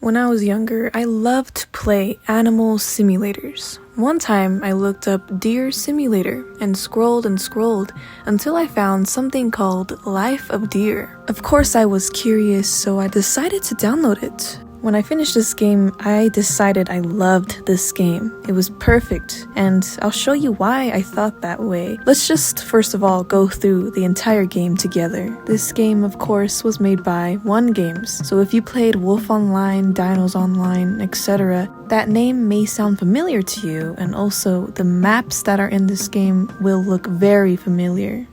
When I was younger, I loved to play animal simulators. One time, I looked up Deer Simulator and scrolled until I found something called Life of Deer. Of course, I was curious, so I decided to download it. When I finished this game, I decided I loved this game. It was perfect, and I'll show you why I thought that way. Let's just first of all go through the entire game together. This game, of course, was made by One Games, so if you played Wolf Online, Dinos Online, etc., that name may sound familiar to you, and also the maps that are in this game will look very familiar.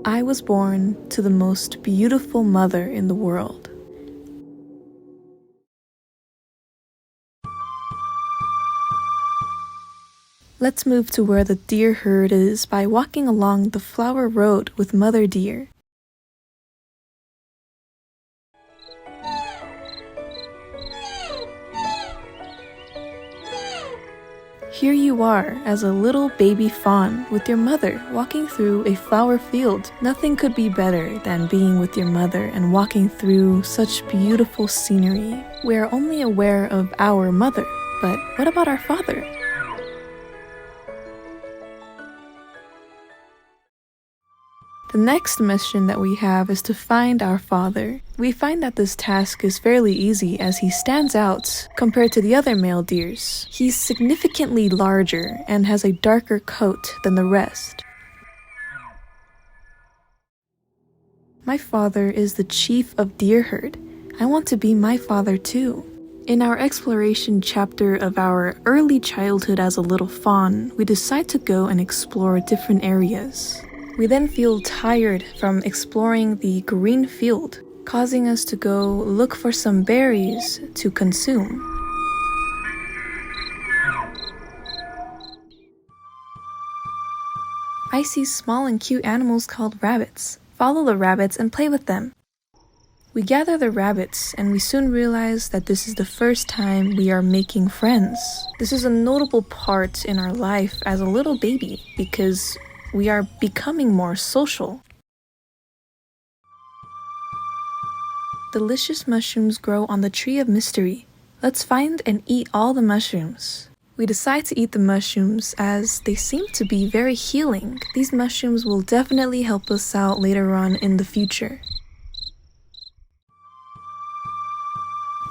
I was born to the most beautiful mother in the world. Let's move to where the deer herd is by walking along the flower road with Mother Deer. Here you are as a little baby fawn with your mother walking through a flower field. Nothing could be better than being with your mother and walking through such beautiful scenery. We are only aware of our mother, but what about our father? The next mission that we have is to find our father. We find that this task is fairly easy as he stands out compared to the other male deers. He's significantly larger and has a darker coat than the rest. My father is the chief of deer herd. I want to be my father too. In our exploration chapter of our early childhood as a little fawn, we decide to go and explore different areas. We then feel tired from exploring the green field, causing us to go look for some berries to consume. I see small and cute animals called rabbits. Follow the rabbits and play with them. We gather the rabbits and we soon realize that this is the first time we are making friends. This is a notable part in our life as a little baby because we are becoming more social. Delicious mushrooms grow on the tree of mystery. Let's find and eat all the mushrooms. We decide to eat the mushrooms as they seem to be very healing. These mushrooms will definitely help us out later on in the future.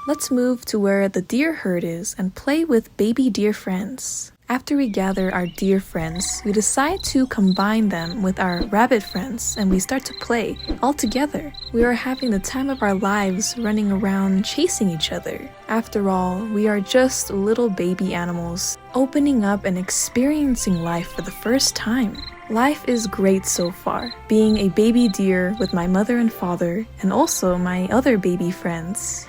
Let's move to where the deer herd is and play with baby deer friends. After we gather our deer friends, we decide to combine them with our rabbit friends and we start to play all together. We are having the time of our lives running around chasing each other. After all, we are just little baby animals, opening up and experiencing life for the first time. Life is great so far, being a baby deer with my mother and father and also my other baby friends.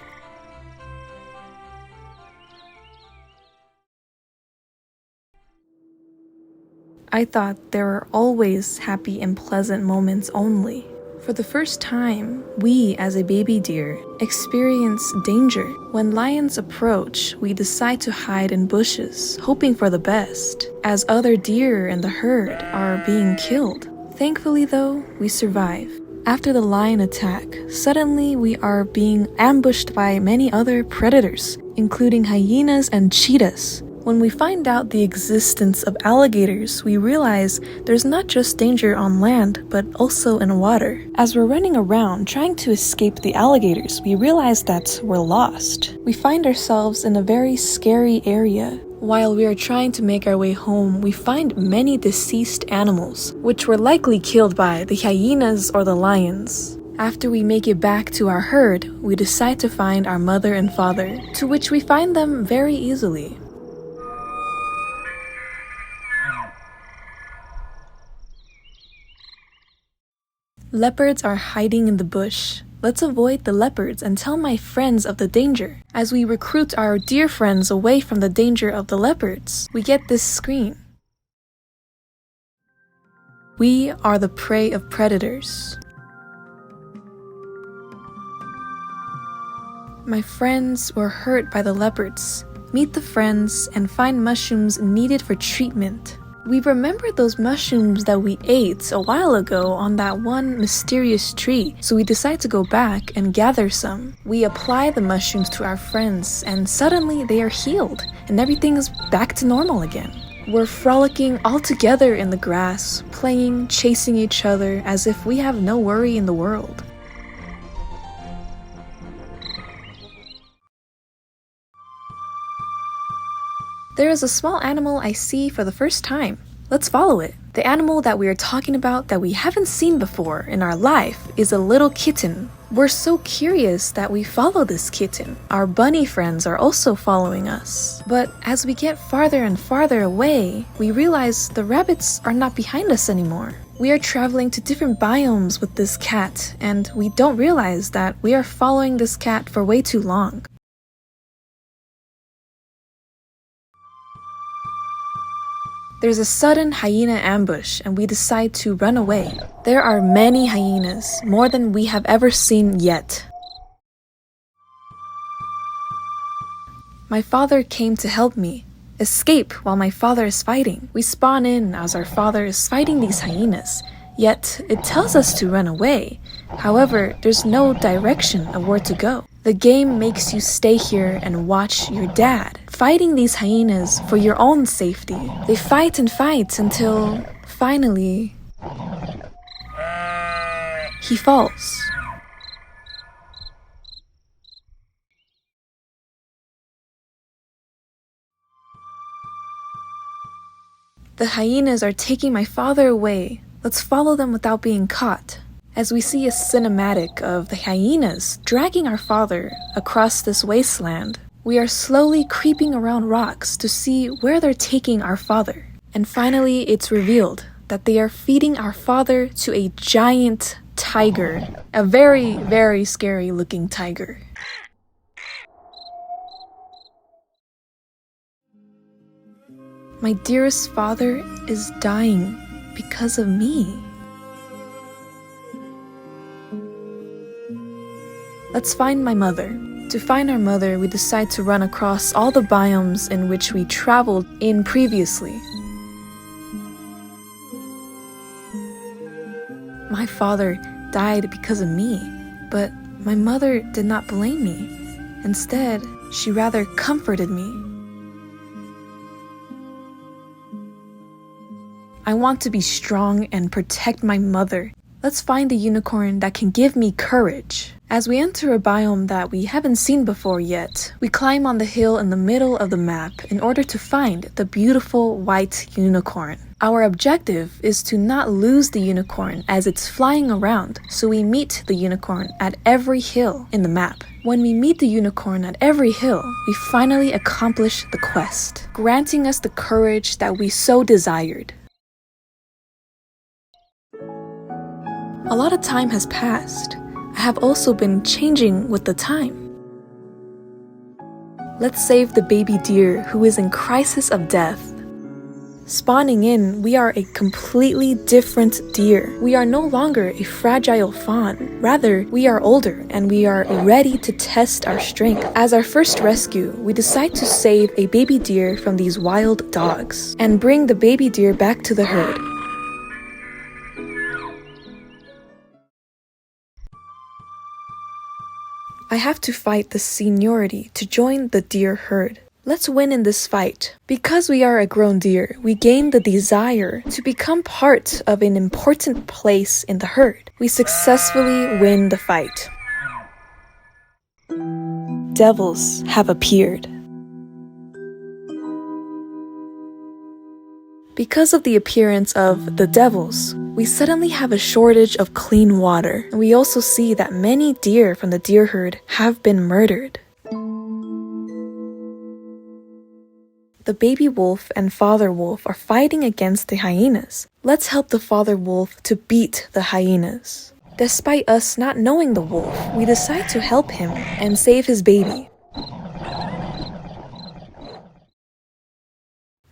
I thought there were always happy and pleasant moments only. For the first time, we as a baby deer experience danger. When lions approach, we decide to hide in bushes, hoping for the best, as other deer in the herd are being killed. Thankfully though, we survive. After the lion attack, suddenly we are being ambushed by many other predators, including hyenas and cheetahs. When we find out the existence of alligators, we realize there's not just danger on land, but also in water. As we're running around trying to escape the alligators, we realize that we're lost. We find ourselves in a very scary area. While we are trying to make our way home, we find many deceased animals, which were likely killed by the hyenas or the lions. After we make it back to our herd, we decide to find our mother and father, to which we find them very easily. Leopards are hiding in the bush. Let's avoid the leopards and tell my friends of the danger. As we recruit our deer friends away from the danger of the leopards, we get this screen. We are the prey of predators. My friends were hurt by the leopards. Meet the friends and find mushrooms needed for treatment. We remembered those mushrooms that we ate a while ago on that one mysterious tree, so we decide to go back and gather some. We apply the mushrooms to our friends, and suddenly they are healed, and everything is back to normal again. We're frolicking all together in the grass, playing, chasing each other as if we have no worry in the world. There is a small animal I see for the first time. Let's follow it. The animal that we are talking about that we haven't seen before in our life is a little kitten. We're so curious that we follow this kitten. Our bunny friends are also following us. But as we get farther and farther away, we realize the rabbits are not behind us anymore. We are traveling to different biomes with this cat, and we don't realize that we are following this cat for way too long. There's a sudden hyena ambush and we decide to run away. There are many hyenas, more than we have ever seen yet. My father came to help me. Escape while my father is fighting. We spawn in as our father is fighting these hyenas, yet it tells us to run away. However, there's no direction of where to go. The game makes you stay here and watch your dad fighting these hyenas for your own safety. They fight and fight until, finally, he falls. The hyenas are taking my father away. Let's follow them without being caught. As we see a cinematic of the hyenas dragging our father across this wasteland, we are slowly creeping around rocks to see where they're taking our father. And finally, it's revealed that they are feeding our father to a giant tiger. A very, very scary looking tiger. My dearest father is dying because of me. Let's find my mother. To find our mother, we decide to run across all the biomes in which we traveled in previously. My father died because of me, but my mother did not blame me. Instead, she rather comforted me. I want to be strong and protect my mother. Let's find a unicorn that can give me courage. As we enter a biome that we haven't seen before yet, we climb on the hill in the middle of the map in order to find the beautiful white unicorn. Our objective is to not lose the unicorn as it's flying around, so we meet the unicorn at every hill in the map. When we meet the unicorn at every hill, we finally accomplish the quest, granting us the courage that we so desired. A lot of time has passed. I have also been changing with the time. Let's save the baby deer who is in crisis of death. Spawning in, we are a completely different deer. We are no longer a fragile fawn. Rather, we are older and we are ready to test our strength. As our first rescue, we decide to save a baby deer from these wild dogs and bring the baby deer back to the herd. I have to fight the seniority to join the deer herd. Let's win in this fight. Because we are a grown deer, we gain the desire to become part of an important place in the herd. We successfully win the fight. Devils have appeared. Because of the appearance of the devils, we suddenly have a shortage of clean water. And we also see that many deer from the deer herd have been murdered. The baby wolf and father wolf are fighting against the hyenas. Let's help the father wolf to beat the hyenas. Despite us not knowing the wolf, we decide to help him and save his baby.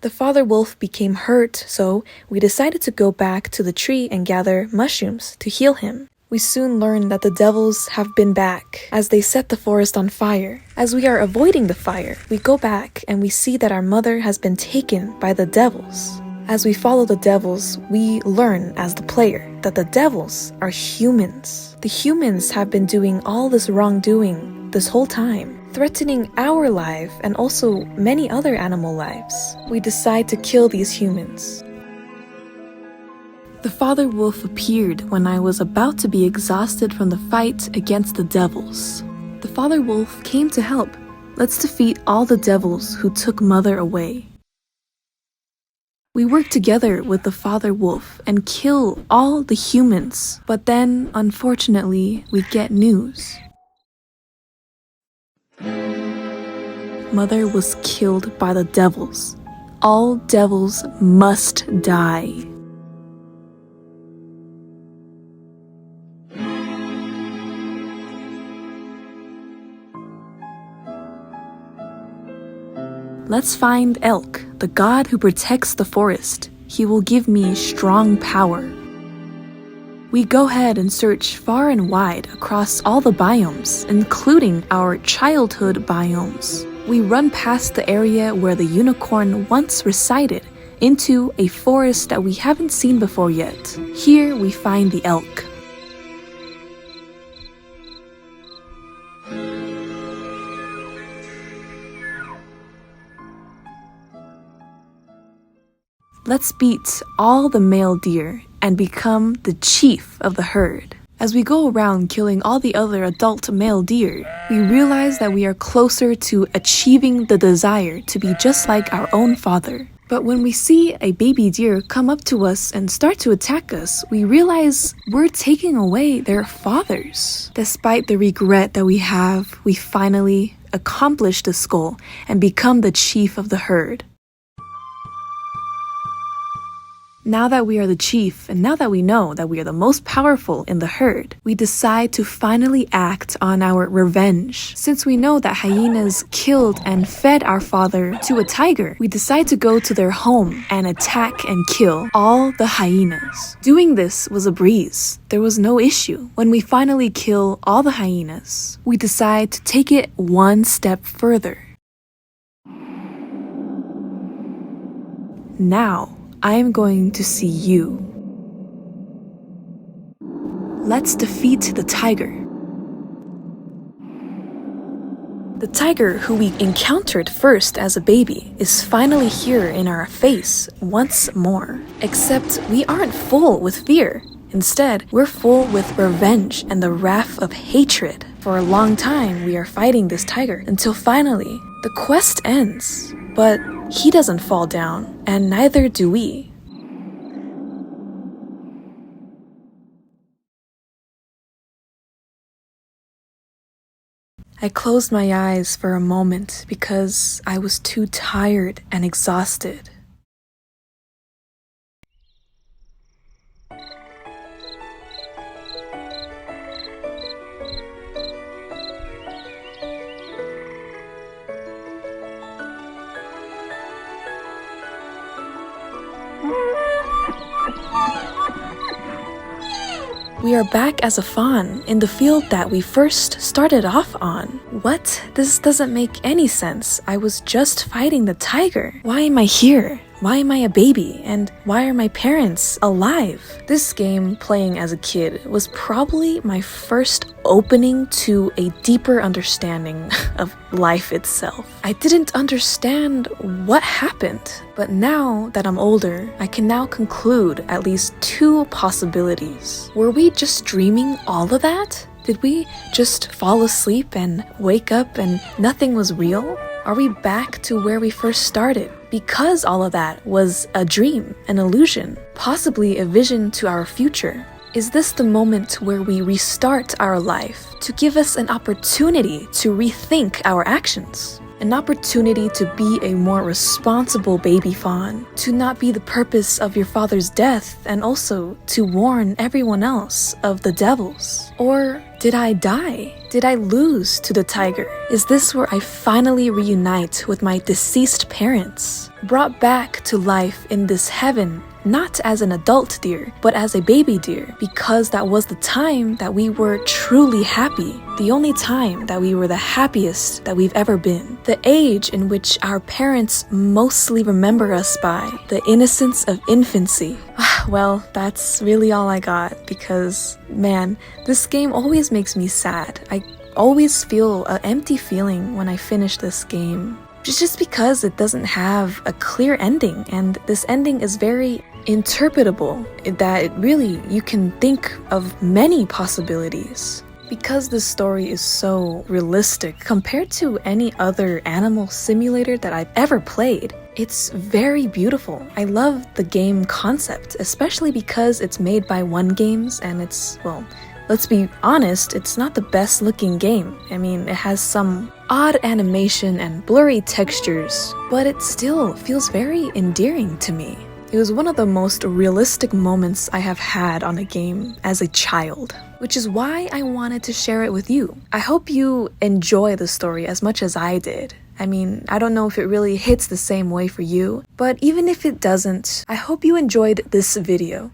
The father wolf became hurt, so we decided to go back to the tree and gather mushrooms to heal him. We soon learn that the devils have been back as they set the forest on fire. As we are avoiding the fire, we go back and we see that our mother has been taken by the devils. As we follow the devils, we learn as the player that the devils are humans. The humans have been doing all this wrongdoing this whole time, threatening our life and also many other animal lives. We decide to kill these humans. The father wolf appeared when I was about to be exhausted from the fight against the devils. The father wolf came to help. Let's defeat all the devils who took mother away. We work together with the father wolf and kill all the humans, but then, unfortunately, we get news. Mother was killed by the devils. All devils must die. Let's find Elk, the god who protects the forest. He will give me strong power. We go ahead and search far and wide across all the biomes, including our childhood biomes. We run past the area where the unicorn once resided into a forest that we haven't seen before yet. Here we find the elk. Let's beat all the male deer and become the chief of the herd. As we go around killing all the other adult male deer, we realize that we are closer to achieving the desire to be just like our own father. But when we see a baby deer come up to us and start to attack us, we realize we're taking away their fathers. Despite the regret that we have, we finally accomplish this goal and become the chief of the herd. Now that we are the chief, and now that we know that we are the most powerful in the herd, we decide to finally act on our revenge. Since we know that hyenas killed and fed our father to a tiger, we decide to go to their home and attack and kill all the hyenas. Doing this was a breeze. There was no issue. When we finally kill all the hyenas, we decide to take it one step further. Now, I am going to see you. Let's defeat the tiger. The tiger who we encountered first as a baby is finally here in our face once more. Except we aren't full with fear. Instead, we're full with revenge and the wrath of hatred. For a long time, we are fighting this tiger until finally, the quest ends. But he doesn't fall down, and neither do we. I closed my eyes for a moment because I was too tired and exhausted. We are back as a fawn in the field that we first started off on. What? This doesn't make any sense. I was just fighting the tiger. Why am I here? Why am I a baby? And why are my parents alive? This game, playing as a kid, was probably my first opening to a deeper understanding of life itself. I didn't understand what happened, but now that I'm older, I can now conclude at least two possibilities. Were we just dreaming all of that? Did we just fall asleep and wake up and nothing was real? Are we back to where we first started? Because all of that was a dream, an illusion, possibly a vision to our future. Is this the moment where we restart our life to give us an opportunity to rethink our actions? An opportunity to be a more responsible baby fawn, to not be the purpose of your father's death, and also to warn everyone else of the devils? Or did I die? Did I lose to the tiger? Is this where I finally reunite with my deceased parents? Brought back to life in this heaven not as an adult deer, but as a baby deer, because that was the time that we were truly happy. The only time that we were the happiest that we've ever been. The age in which our parents mostly remember us by. The innocence of infancy. Well, that's really all I got, because, man, this game always makes me sad. I always feel an empty feeling when I finish this game. Just because it doesn't have a clear ending, and this ending is very interpretable, that you can think of many possibilities. Because this story is so realistic compared to any other animal simulator that I've ever played, it's very beautiful. I love the game concept, especially because it's made by One Games, and it's, well, let's be honest, it's not the best looking game. I mean, it has some odd animation and blurry textures, but it still feels very endearing to me. It was one of the most realistic moments I have had on a game as a child, which is why I wanted to share it with you. I hope you enjoy the story as much as I did. I mean, I don't know if it really hits the same way for you, but even if it doesn't, I hope you enjoyed this video.